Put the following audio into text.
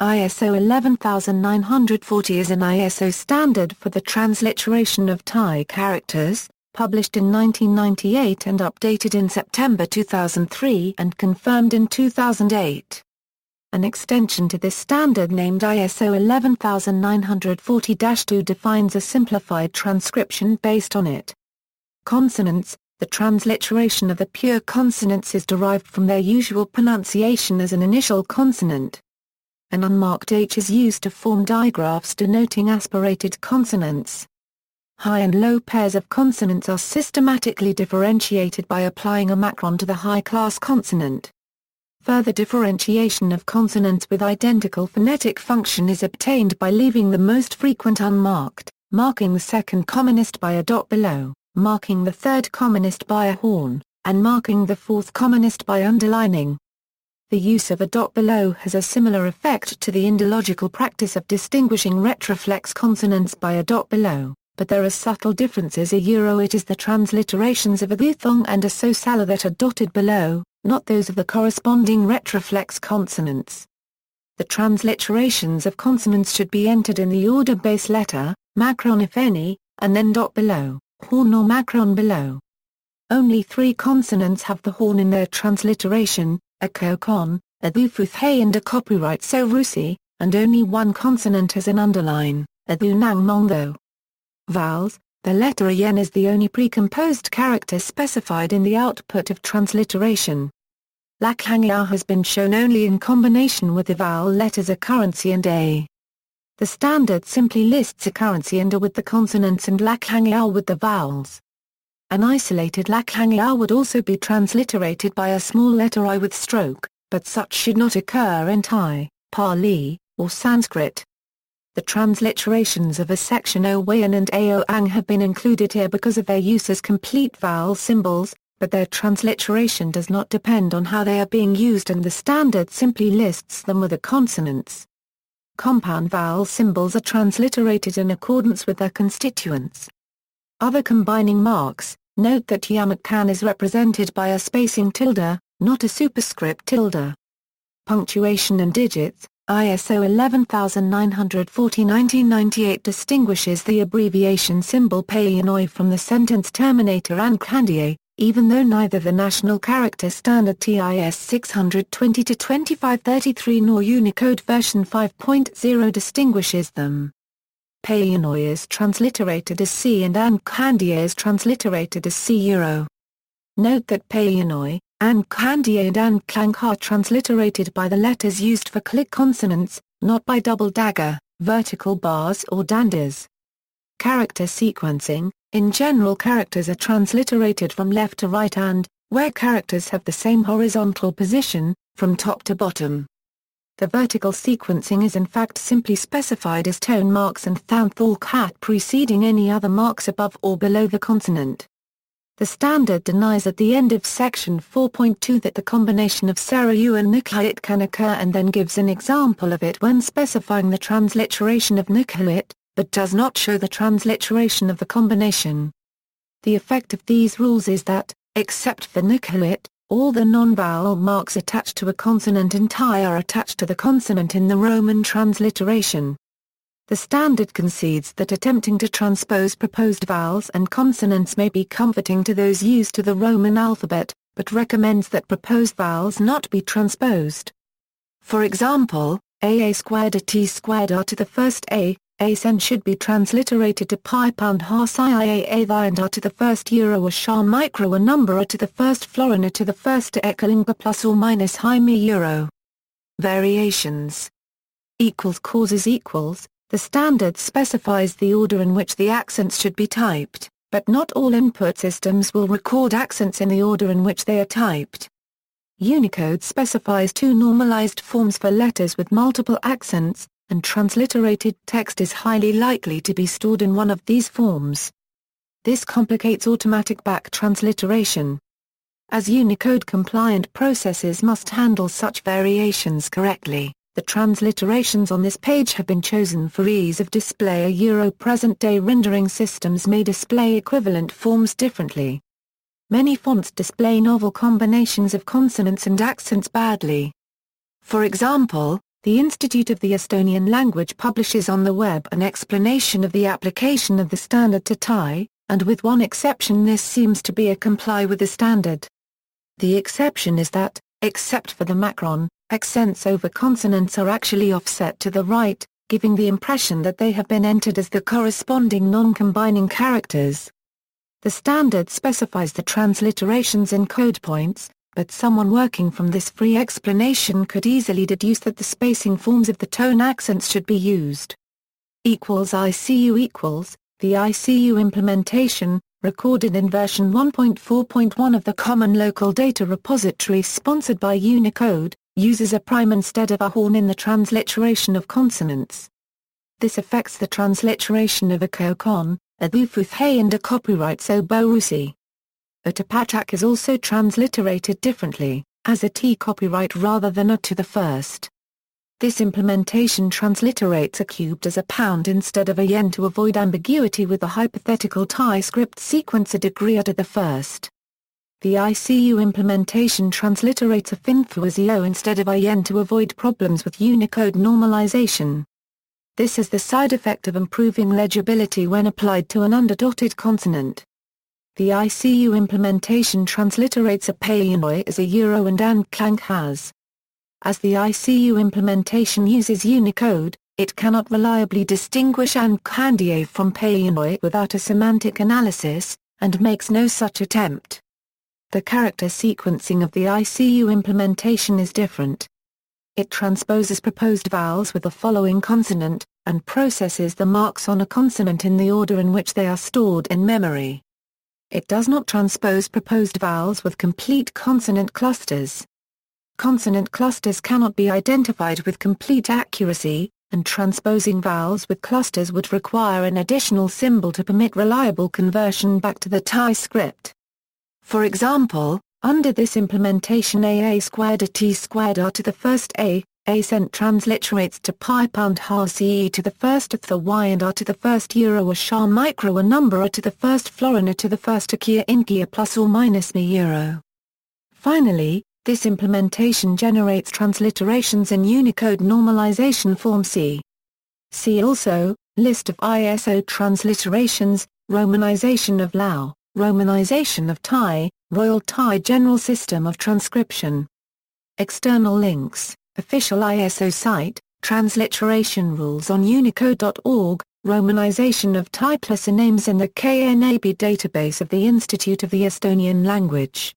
ISO 11940 is an ISO standard for the transliteration of Thai characters, published in 1998 and updated in September 2003 and confirmed in 2008. An extension to this standard named ISO 11940-2 defines a simplified transcription based on it. Consonants. The transliteration of the pure consonants is derived from their usual pronunciation as an initial consonant. An unmarked H is used to form digraphs denoting aspirated consonants. High and low pairs of consonants are systematically differentiated by applying a macron to the high-class consonant. Further differentiation of consonants with identical phonetic function is obtained by leaving the most frequent unmarked, marking the second commonest by a dot below, marking the third commonest by a horn, and marking the fourth commonest by underlining. The use of a dot below has a similar effect to the Indological practice of distinguishing retroflex consonants by a dot below, but there are subtle differences. It is the transliterations of a diphthong and a sosala that are dotted below, not those of the corresponding retroflex consonants. The transliterations of consonants should be entered in the order base letter, macron if any, and then dot below, horn or macron below. Only 3 consonants have the horn in their transliteration, a kokon, a thufuthhe and a copyright sorusi, and only 1 consonant has an underline, a thunang mongtho. Vowels. The letter yen is the only precomposed character specified in the output of transliteration. Lakhangya has been shown only in combination with the vowel letters occurrency and a. The standard simply lists occurrency and a with the consonants and Lakhangya with the vowels. An isolated Lakhangya would also be transliterated by a small letter I with stroke, but such should not occur in Thai, Pali, or Sanskrit. The transliterations of a section Owayan and Aoang have been included here because of their use as complete vowel symbols, but their transliteration does not depend on how they are being used and the standard simply lists them with the consonants. Compound vowel symbols are transliterated in accordance with their constituents. Other combining marks. Note that Yamatkan is represented by a spacing tilde, not a superscript tilde. Punctuation and digits. ISO 11940 1998 distinguishes the abbreviation symbol Payanoi from the sentence terminator Ankhandiye, even though neither the National Character Standard TIS 620-2533 nor Unicode version 5.0 distinguishes them. Payanoi is transliterated as C and Ankhandiye is transliterated as C euro. Note that Payanoi, Ankhandiye and Anklang are transliterated by the letters used for click consonants, not by double dagger, vertical bars or danders. Character sequencing. In general, characters are transliterated from left to right and, where characters have the same horizontal position, from top to bottom. The vertical sequencing is in fact simply specified as tone marks and thanthal cat preceding any other marks above or below the consonant. The standard denies at the end of section 4.2 that the combination of Sarayu and Nukhait can occur and then gives an example of it when specifying the transliteration of Nukhait, but does not show the transliteration of the combination. The effect of these rules is that, except for Nukhait, all the non-vowel marks attached to a consonant in Thai are attached to the consonant in the Roman transliteration. The standard concedes that attempting to transpose proposed vowels and consonants may be comforting to those used to the Roman alphabet, but recommends that proposed vowels not be transposed. For example, a squared a t squared r to the first a sen should be transliterated to pi pound ha psi a thy and r to the first euro or sha micro a number a to the first florina to the first to ekalingba plus or minus high me euro. Variations. Causes equals. The standard specifies the order in which the accents should be typed, but not all input systems will record accents in the order in which they are typed. Unicode specifies 2 normalized forms for letters with multiple accents, and transliterated text is highly likely to be stored in one of these forms. This complicates automatic back transliteration. As Unicode-compliant processes must handle such variations correctly, the transliterations on this page have been chosen for ease of display. Present-day rendering systems may display equivalent forms differently. Many fonts display novel combinations of consonants and accents badly. For example, The Institute of the Estonian Language publishes on the web an explanation of the application of the standard to Thai, and with one exception this seems to be a comply with the standard. The exception is that, except for the macron, accents over consonants are actually offset to the right, giving the impression that they have been entered as the corresponding non-combining characters. The standard specifies the transliterations in code points, but someone working from this free explanation could easily deduce that the spacing forms of the tone accents should be used. ICU the ICU implementation, recorded in version 1.4.1 of the Common Local Data Repository sponsored by Unicode, uses a prime instead of a horn in the transliteration of consonants. This affects the transliteration of a kokon, a bufuthei and a copyright oborusi. A tapatak is also transliterated differently, as a T copyright rather than a to the first. This implementation transliterates a cubed as a pound instead of a yen to avoid ambiguity with the hypothetical Thai script sequence a degree to the first. The ICU implementation transliterates a finfu as eo instead of a yen to avoid problems with Unicode normalization. This has the side effect of improving legibility when applied to an underdotted consonant. The ICU implementation transliterates a peinoi as a euro and anklang has. As the ICU implementation uses Unicode, it cannot reliably distinguish ankandie from peinoi without a semantic analysis, and makes no such attempt. The character sequencing of the ICU implementation is different. It transposes proposed vowels with the following consonant, and processes the marks on a consonant in the order in which they are stored in memory. It does not transpose proposed vowels with complete consonant clusters. Consonant clusters cannot be identified with complete accuracy, and transposing vowels with clusters would require an additional symbol to permit reliable conversion back to the Thai script. For example, under this implementation a squared a t squared r to the first accent transliterates to pi pound ha ce to the first of the y and r to the first euro a sha micro a number a to the first florina to the first akia inkia plus or minus me euro. Finally, this implementation generates transliterations in Unicode normalization form C. See also, List of ISO transliterations, Romanization of Lao, Romanization of Thai, Royal Thai General System of Transcription. External links, official ISO site, transliteration rules on unicode.org, Romanization of Thai plus names in the KNAB database of the Institute of the Estonian Language.